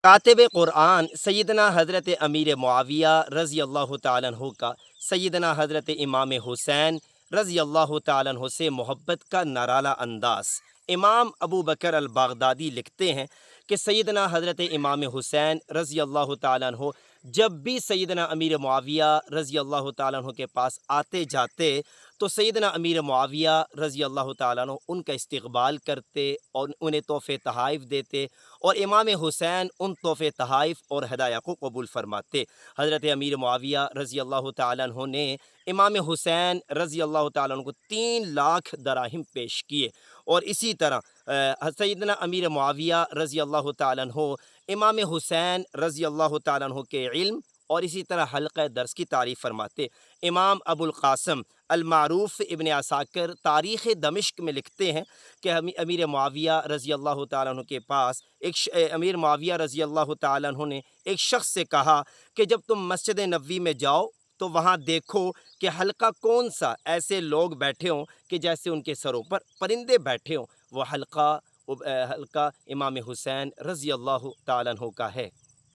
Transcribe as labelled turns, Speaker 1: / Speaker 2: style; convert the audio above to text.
Speaker 1: کاتب قرآن سیدنا حضرت امیر معاویہ رضی اللہ تعالیٰ عنہ کا سیدنا حضرت امام حسین رضی اللہ تعالیٰ عنہ سے محبت کا نرالا انداز۔ امام ابو بکر البغدادی لکھتے ہیں کہ سیدنا حضرت امام حسین رضی اللہ تعالیٰ عنہ جب بھی سیدنا امیر معاویہ رضی اللہ تعالیٰ عنہ کے پاس آتے جاتے تو سیدنا امیر معاویہ رضی اللہ تعالیٰ عنہ ان کا استقبال کرتے اور انہیں تحفے تحائف دیتے، اور امام حسین ان تحفے تحائف اور ہدایہ کو قبول فرماتے۔ حضرت امیر معاویہ رضی اللہ تعالیٰ عنہ نے امام حسین رضی اللہ تعالیٰ عنہ کو 3 لاکھ دراہم پیش کیے، اور اسی طرح سیدنا امیر معاویہ رضی اللہ تعالیٰ عنہ امام حسین رضی اللہ تعالیٰ عنہ کے علم اور اسی طرح حلقہ درس کی تعریف فرماتے۔ امام ابو القاسم المعروف ابن عساکر تاریخ دمشق میں لکھتے ہیں کہ امیر معاویہ رضی اللہ تعالیٰ عنہ کے پاس امیر معاویہ رضی اللہ تعالیٰ عنہ نے ایک شخص سے کہا کہ جب تم مسجد نبوی میں جاؤ تو وہاں دیکھو کہ حلقہ کون سا ایسے لوگ بیٹھے ہوں کہ جیسے ان کے سروں پر پرندے بیٹھے ہوں، وہ حلقہ امام حسین رضی اللہ تعالیٰ عنہ کا ہے۔